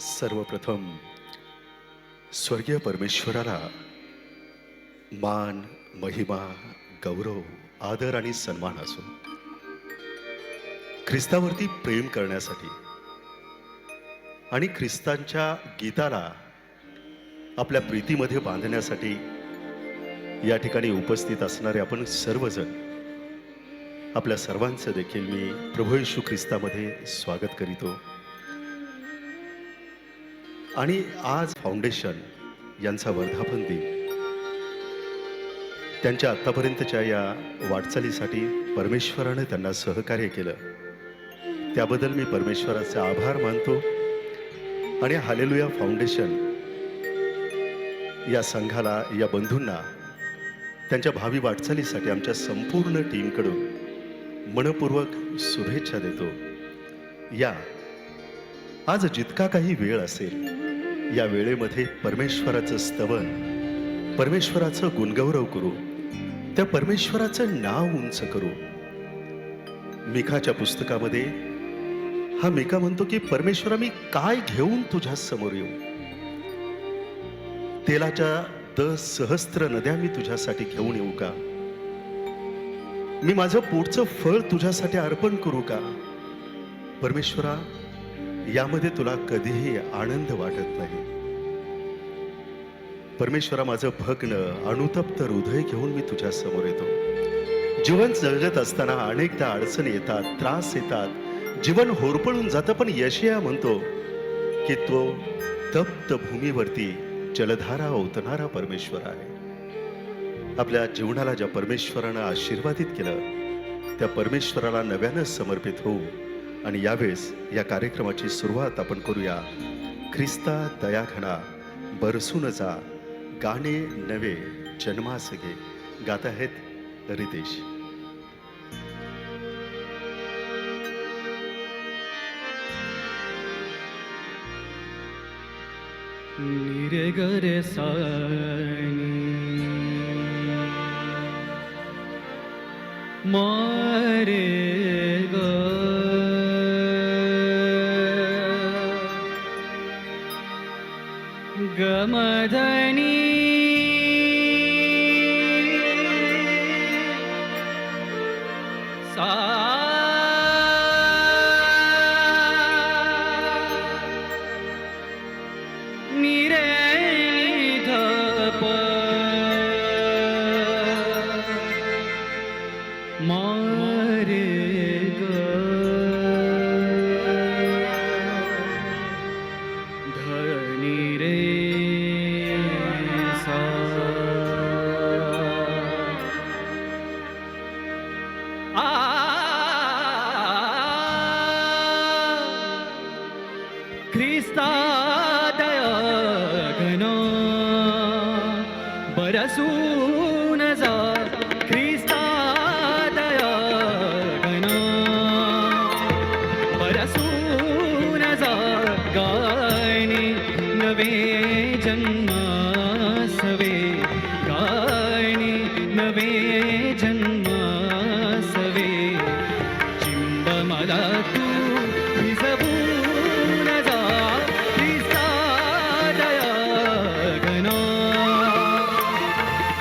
सर्वप्रथम स्वर्गीय परमेश्वराला मान, महिमा, गौरव, आदर आणि सन्मान असो. ख्रिस्तावरती प्रेम करण्यासाठी आणि ख्रिस्तांच्या गीताला आपल्या प्रीतीमध्ये बांधण्यासाठी या ठिकाणी उपस्थित असणारे आपण सर्वजण, आपल्या सर्वांचं देखील मी प्रभू येशू ख्रिस्तामध्ये स्वागत करीतो. आणि आज फाउंडेशन यांचा वर्धापन दिन, त्यांच्या आत्तापर्यंतच्या या वाटचालीसाठी परमेश्वराने त्यांना सहकार्य केलं, त्याबद्दल मी परमेश्वराचे आभार मानतो. आणि हालेलुया फाउंडेशन या संघाला, या बंधूंना त्यांच्या भावी वाटचालीसाठी आमच्या संपूर्ण टीमकडून मनपूर्वक शुभेच्छा देतो. या आज जितका काही वेळ असेल, या वेळेमध्ये परमेश्वराचं स्तवन, परमेश्वराचं गुणगौरव करू, त्या परमेश्वराचं नाव उंच करू. मिखाच्या पुस्तकामध्ये हा मिका म्हणतो की परमेश्वरा, मी काय घेऊन तुझ्या समोर येऊ? तेलाच्या 10 सहस्त्र नद्या मी तुझ्यासाठी घेऊन येऊ का? मी माझं पोटचं फळ तुझ्यासाठी अर्पण करू का? परमेश्वरा, यामध्ये तुला कधीही आनंद वाटत नाही. परमेश्वरा, माझं भग्न अनुतप्त हृदय घेऊन मी तुझ्या समोर येतो. जीवन जगत असताना अनेकदा अडचणी येतात, त्रास येतात, जीवन होरपळून जातं, पण यशया म्हणतो की तो तप्त भूमीवरती जलधारा ओतणारा परमेश्वर आहे. आपल्या जीवनाला ज्या परमेश्वरानं आशीर्वादित केलं, त्या परमेश्वराला नव्यानं समर्पित होऊ. आणि यावेळेस या कार्यक्रमाची सुरुवात आपण करूया. ख्रिस्ता दयाघना बरसून जा, गाणे नवे जन्मास घे. गात आहेत रितेश. निरगरे सानी मारे ग गमधनी सा मारे ग धनी रे सा ख्रिस्ता दया घना बरसून जा. ख्रिस्ता दया घना बरसून जा, गाणे नवे जन्मासवे, गाणे नवे जन्मासवे. चिंब मला तू भिजवून जा. ख्रिस्ता दया घना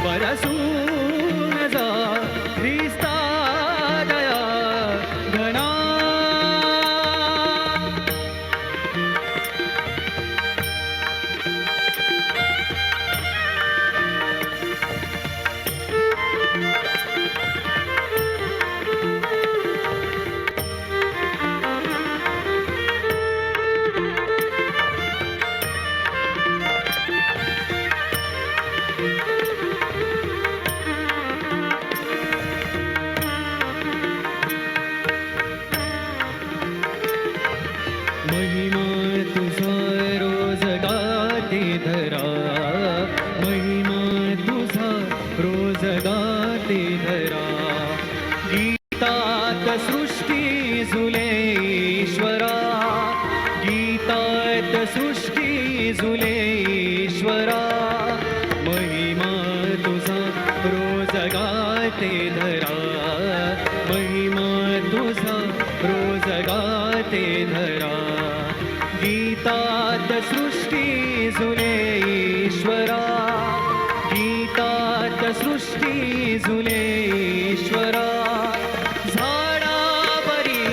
बरसून जा. ख्रिस्ता दया घना. महिमा तुझा रोज गाते धरा, महिमा तुझा रोज गाते धरा. गीतात सृष्टी झुले ईश्वरा, गीतात सृष्टी झुले ईश्वरा. महिमा तुझा रोज गाते धरा, महिमा तुझा रोज गाते धरा. गीतात गीतात सृष्टी झुले ईश्वरा, गीतात सृष्टी झुले ईश्वरा. झाडावरी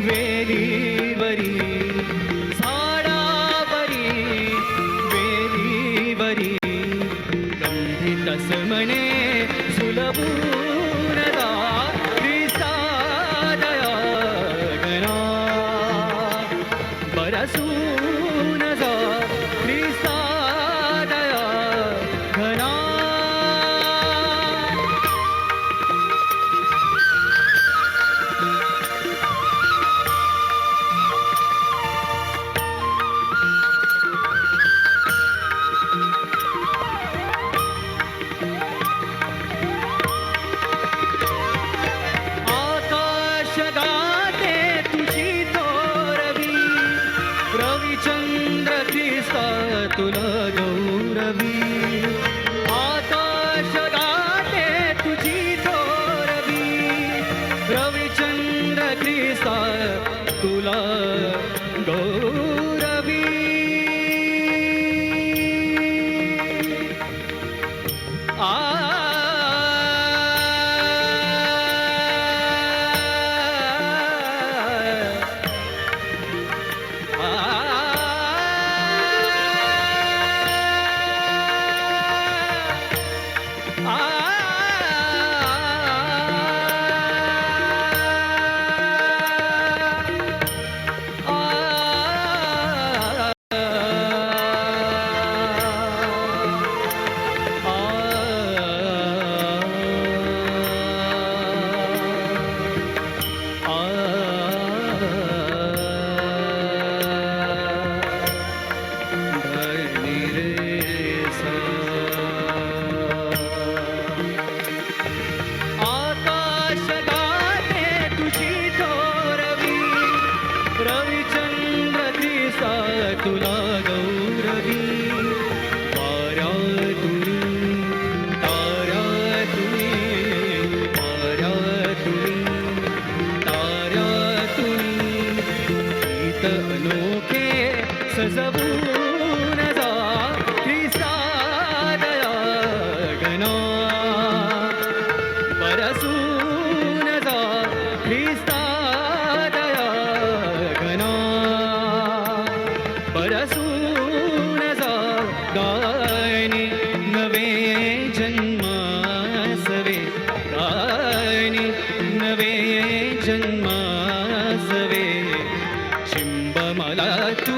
वेलीवरी, झाडावरी वेलीवरी गंधितस म्हणे सुलभून जा ख्रिस्ता दया गणा. बरसून जा ख्रिस्ता दया घना. आकाश गाते तुझी थोरवी, रविचंद्र ख्रिस्ता तुला गौरवी. आकाश गाते तुझी थोरवी, रविचंद्र ख्रिस्ता तुला गौरवी. आकाश गाते तुझी थोरवी, रविचंद्र ख्रिस्ता तुला गौरवी. वाऱ्यातुनी ताऱ्यातुनी, वाऱ्यातुनी ताऱ्यातुनी गीत अनोखे सजवून जा ख्रिस्ता दया गणा. बरसून जा ख्रिस्ता दया घना. बरसून जा गायनी नवे जन्मासवे, गायनी नवे जन्मासवे. चिंब मला तू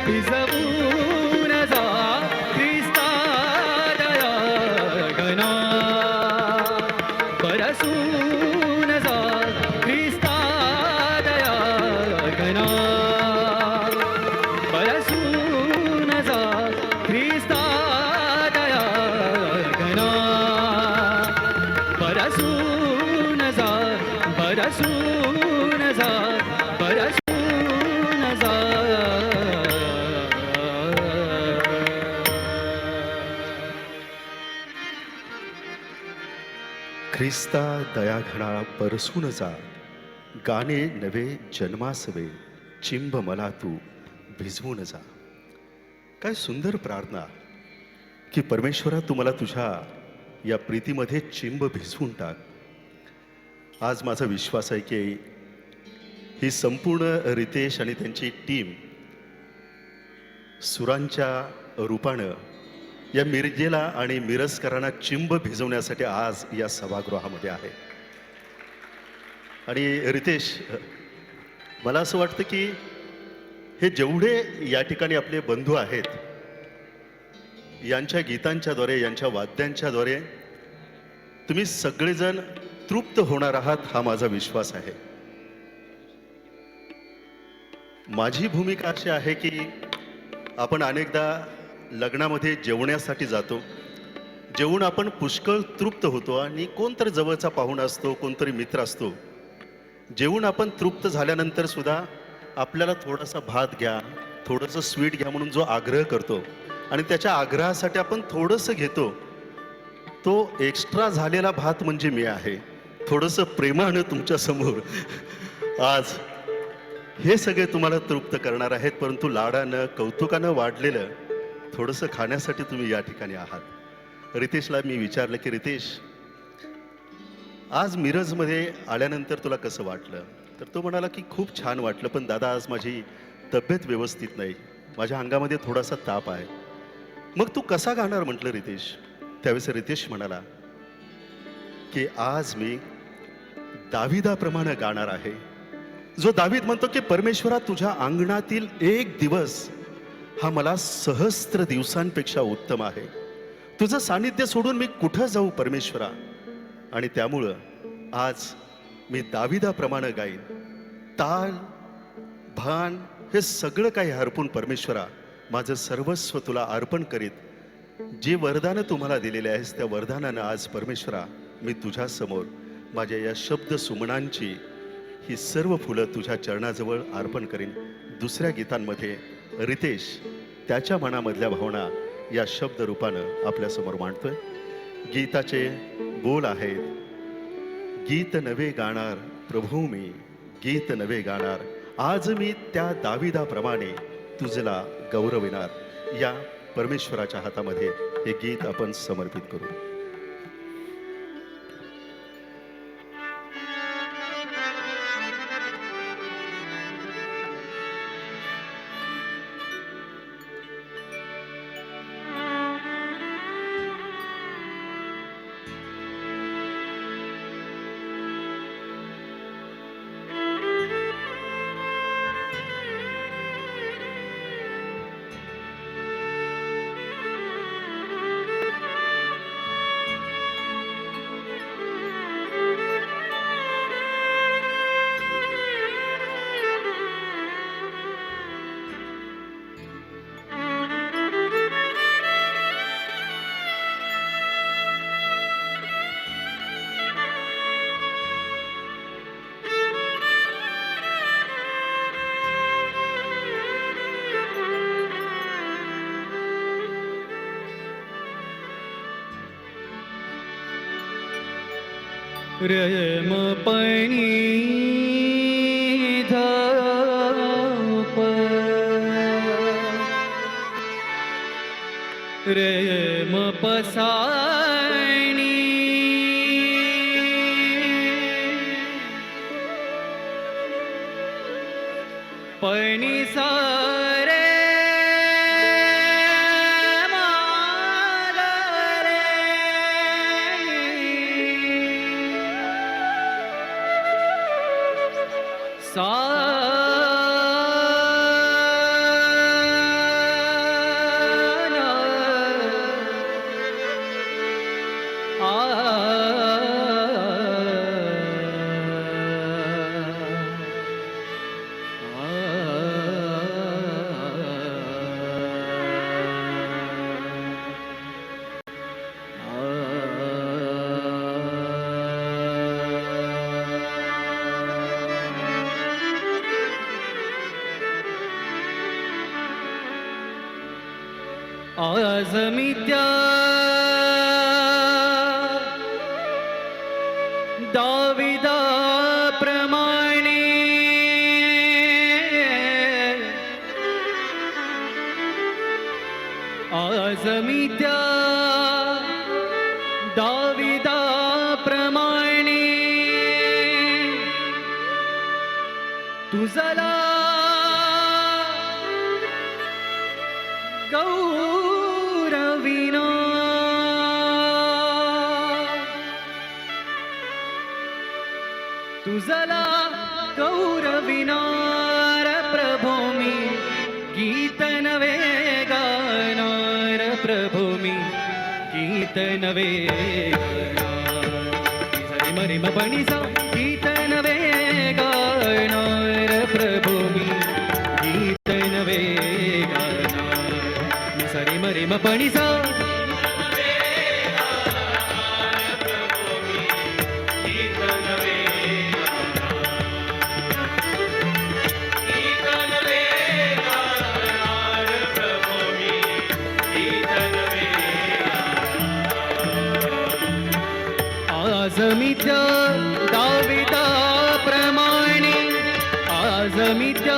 भिजवून जा ख्रिस्ता दया घना. बरसून जा ख्रिस्ता दया घना. बरसून जा ख्रिस्ता दया घना. बरसून जा, बरसून जा, बरसून जा. ख्रिस्ता दयाघणा परसून जा, गाणे नवे जन्मासवे. चिंब मला तू भिजवून जा. काय सुंदर प्रार्थना की परमेश्वरा तू मला तुझ्या या प्रीतीमध्ये चिंब भिजवून टाक. आज माझा विश्वास आहे की ही संपूर्ण रितेश आणि त्यांची टीम सुरांच्या रूपानं या मिरजेला आणि मिरजकरांना चिंब भिजवण्यासाठी आज या सभागृहामध्ये आहे. आणि रितेश, मला असं वाटतं की हे जेवढे या ठिकाणी आपले बंधू आहेत, यांच्या गीतांच्याद्वारे, यांच्या वाद्यांच्याद्वारे तुम्ही सगळेजण तृप्त होणार आहात, हा माझा विश्वास आहे. माझी भूमिका अशी आहे की आपण अनेकदा लग्नामध्ये जेवण्यासाठी जातो, जेवून आपण पुष्कळ तृप्त होतो आणि कोणतरी जवळचा पाहुणा असतो, कोणतरी मित्र असतो. जेवून आपण तृप्त झाल्यानंतर सुद्धा आपल्याला थोडासा भात घ्या, थोडंसं स्वीट घ्या म्हणून जो आग्रह करतो आणि त्याच्या आग्रहासाठी आपण थोडंसं घेतो, तो एक्स्ट्रा झालेला भात म्हणजे मी आहे. थोडंसं प्रेमानं तुमच्यासमोर आज हे सगळे तुम्हाला तृप्त करणार आहेत, परंतु लाडानं कौतुकानं वाढलेलं थोडंसं खाण्यासाठी तुम्ही या ठिकाणी आहात. रितेशला मी विचारलं की रितेश, आज मिरजमध्ये आल्यानंतर तुला कसं वाटलं? तर तो म्हणाला की खूप छान वाटलं, पण दादा आज माझी तब्येत व्यवस्थित नाही, माझ्या अंगामध्ये थोडासा ताप आहे. मग तू कसा गाणार म्हटलं रितेश. त्यावेळेस रितेश म्हणाला की आज मी दाविदाप्रमाणे गाणार आहे. जो दावीद म्हणतो की परमेश्वरा, तुझ्या अंगणातील एक दिवस हा मला सहस्त्र दिवसांपेक्षा उत्तम आहे. तुझं सानिध्य सोडून मी कुठं जाऊ परमेश्वरा. आणि त्यामुळं आज मी दाविदाप्रमाणे गाईन. ताल भान हे सगळं काही हरपून परमेश्वरा माझं सर्वस्व तुला अर्पण करीत. जे वरदानं तुम्हाला दिलेले आहेस त्या वरदानानं आज परमेश्वरा मी तुझ्या समोर माझ्या या शब्द सुमनांची ही सर्व फुलं तुझ्या चरणाजवळ अर्पण करीन. दुसऱ्या गीतांमध्ये रितेश त्याच्या मनामधल्या भावना या शब्द रूपानं आपल्यासमोर मांडतोय. गीताचे बोल आहेत, गीत नवे गाणार प्रभू मी, गीत नवे गाणार आज मी त्या दाविदाप्रमाणे तुझला गौरविणार. या परमेश्वराच्या हातामध्ये हे गीत आपण समर्पित करू. रम पणी धाप रम पसाणी पणी सारे सा आज मी त्या दाविदा प्रमाणे आज मी त्या दाविदा प्रमाणे तुझला गौरविना तुझला गौरविनार प्रभो मी गीत नवे गाणार प्रभो मी गीत नवे गाणार मरे मपणीसा गीत नवे गाणार प्रभो मी गीत नवे सरे मरे मपणीसा आज मी त्या दाविदा प्रमाणे आज मी त्या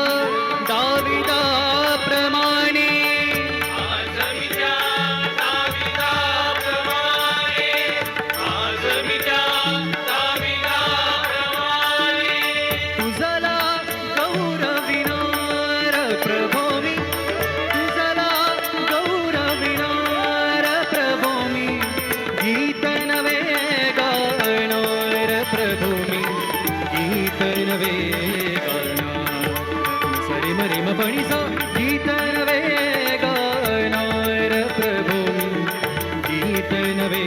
प्रभो मी तुझला गौरविणार प्रभो मी गीत नवे गाणार प्रभो मी गीत नवे गाणार सरे मरे म पणी सा गीत नवे गाणार प्रभो मी गीत नवे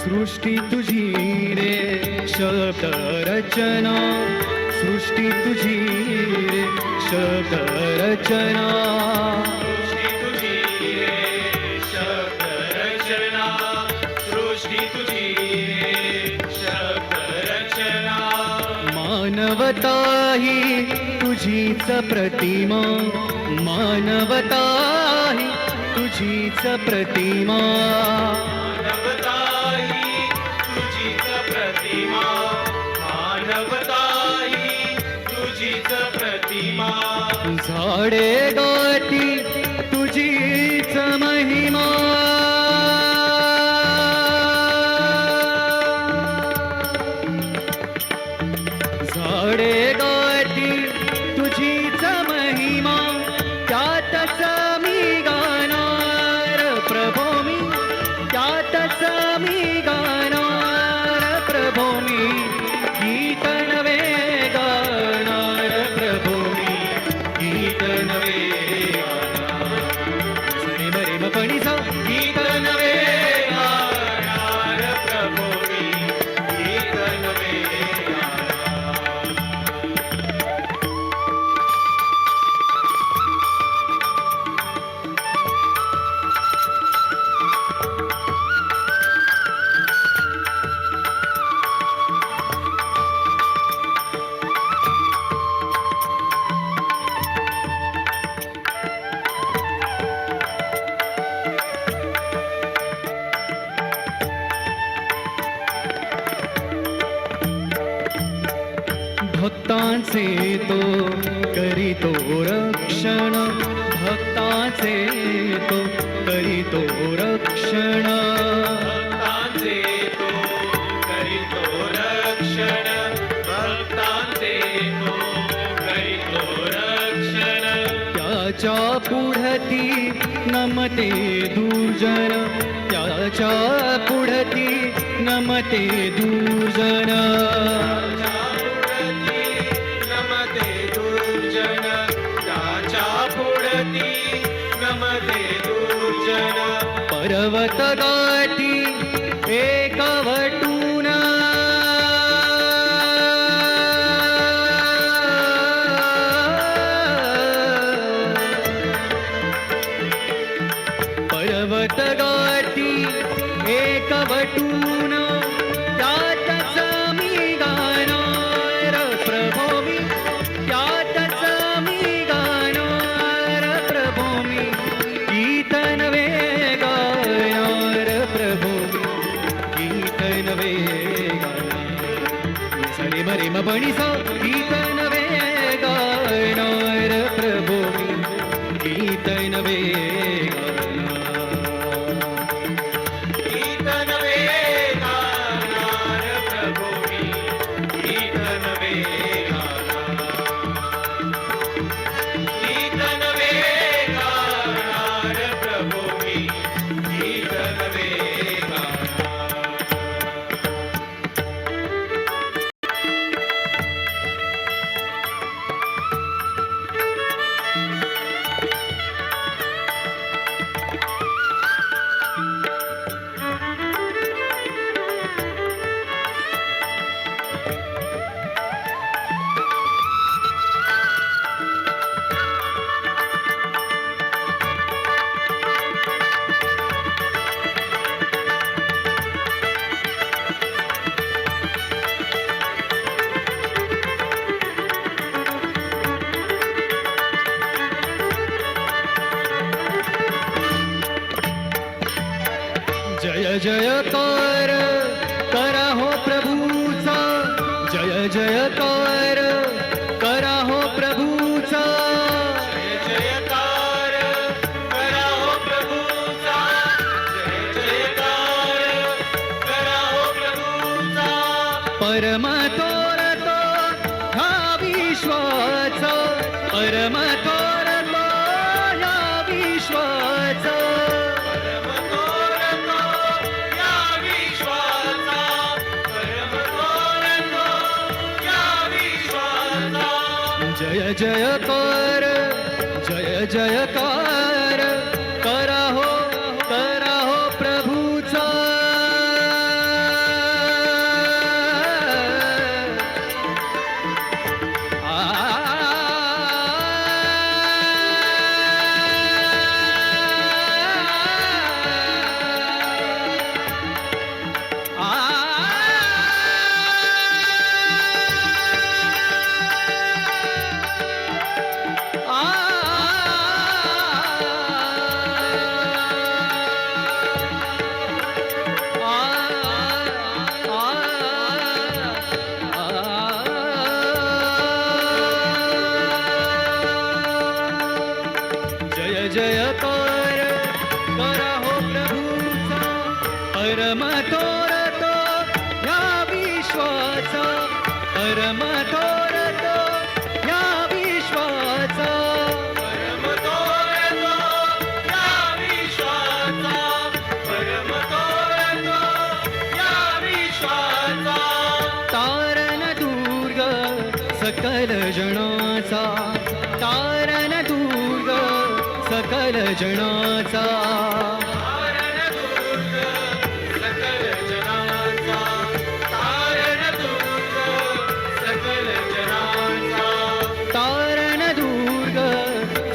सृष्टी तुझी रे शब्द रचना सृष्टी तुझी रे शब्द रचना सृष्टी तुझी रे शब्द रचना सृष्टी तुझी रे शब्द रचना मानवता ही तुझीच प्रतिमा मानवता ही तुझीच प्रतिमा मानवता ही तुझीच प्रतिमा मानवता ही तुझीच प्रतिमा झाडे गाती तुझीच महिमा झाडे गाती तुझीच महिमा त्यातच मी गाणार प्रभो मी त्यातच मी गाणार प्रभो मी गीत नवे गाणार प्रभो मी गीत नवे गाणार सरे मरे म पणी सा गीत नवे गाणार प्रभो मी गीत नवे गाणार भक्तांचे तो करीतो रक्षण भक्तांचे तो करीतो रक्षण भक्तांचे तो करीतो रक्षण भक्तांचे तो करीतो रक्षण त्याच्या पुढती नमते दुर्जन त्याच्या पुढती नमते दुर्जन नमते दुर्जन त्याच्या पुढती नमते दुर्जन पर्वत गाठी एकवटून पर्वत गाठी एकवटून त्यातच मी गाणार प्रभो मी त्यातच मी गाणार प्रभो मी गीत नवे गाणार प्रभो मी गीत नवे गाणार सरे मरे म पणी सा गीत नवे गाणार प्रभो मी गीत नवे गीत नवे गाणार प्रभो मी गीत नवे गीत नवे गाणार प्रभो मी गीत नवे गाणार जय जयकार करा हो प्रभूचा, जय जयकार करा हो प्रभूचा. जय जयकार करा हो प्रभूचा, जय जयकार करा हो प्रभूचा. परम थोर तो हा विश्वाचा, परम थोर तो ह्या विश्वाचा. परम थोर तो या विश्वाचा, परम थोर तो या विश्वाचा. जय जयकार जय जयकार करा हो प्रभूचा. जय जयकार करा हो प्रभूचा, परम थोर तो ह्या विश्वाचा, परम थोर तो ह्या विश्वाचा. परम थोर तो या विश्वाचा, परम थोर तो या विश्वाचा. तारण दुर्ग सकल जनाचा, तारण दुर्ग सकल जनाचा. तारण दुर्ग सकल जनाचा, तारण दुर्ग सकल जनाचा. तारण दुर्ग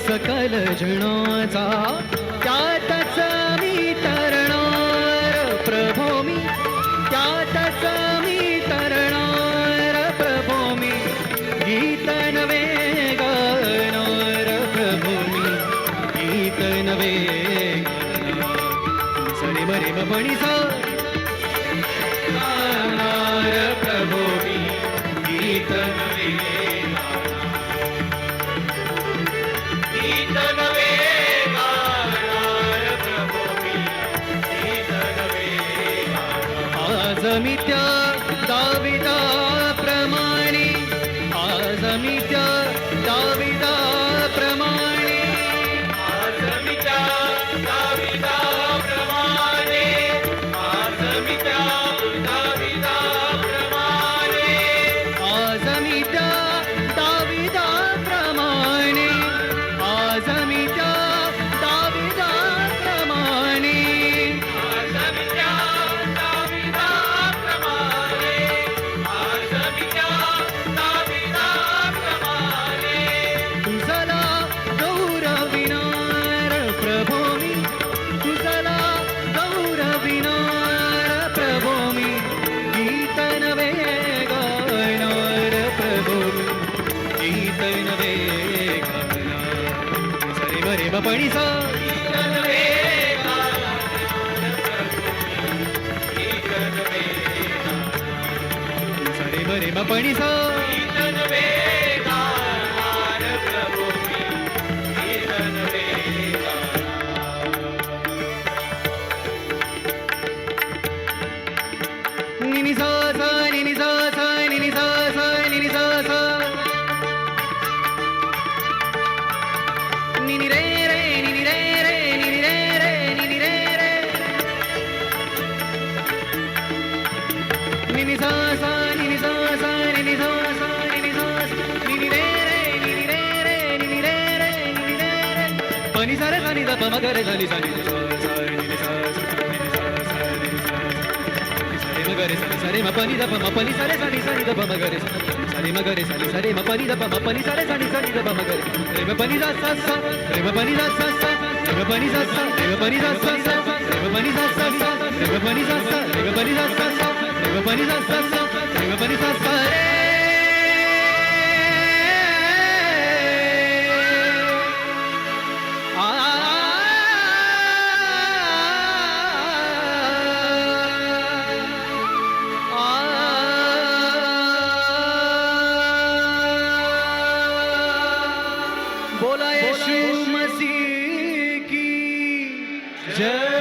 सकल जनाचा. त्यातच मी तरणार प्रभो मी, त्यातच मी तरणार प्रभो मी. गीत नवे गाणार प्रभो मी, गीत नवे गाणार. सरे मरे मणी सा गाणार प्रभो मी, गीत नवे गीत नवे गाणार प्रभो मी, गीत नवे गाणार. आज मी त्या दाविदा प्रमाणे, आज मी त्या दाविदा प्रमाणे. आज मी त्या दाविदाप्रमाणे, आज मी त्या दाविदाप्रमाणे. आज मी त्या दाविदा प्रमाणे, आज मी त्या दाविदा प्रमाणे. आज मी त्या दाविदाप्रमाणे, आज मी त्या दाविदाप्रमाणे. तुझला गौरविनार प्रभो मी, तुझला गौरविनार प्रभो मी. गीत नवे गाणार प्रभो मी, गीत नवे गाणार. सरे मरे मणी सा गीत नवे गाणार प्रभो मी, गीत नवे सरे मरे मणी सा. गीत नवे गाणार प्रभो मी, गीत नवे गाणार. निनी सा सा निनी सा सा निनी सा सा निनी सा सा. निनी रे रे निनी रे रे निनी रे रे निनी रे रे. निनी सा सा निनी सा सा निनी सा सा निनी सा सा. निनी रे रे निनी रे रे निनी रे रे निनी रे रे. पनि सा रे सा नि दा प म ग रे सा नि सा नि सा सा निनी सा सा निनी सा सा निनी सा सा. सा रे म ग रे सा नि सा रे म प नि दा प म प नि सा रे सा नि सा नि दा प म ग रे सा. सा रे म ग रे सा नि सा रे म प नि दा प म प नि सा रे सा नि सा नि दा प म ग रे. रे म प नि सा सा सा, रे म प नि सा सा सा, रे म प नि सा सा, रे म प नि सा सा सा, रे म प नि सा सा सा, रे म प नि सा सा, रे म प नि सा सा सा, रे म प नि सा सा सा, रे म प नि सा सा रे. आ बोला यीशु मसीह की जय.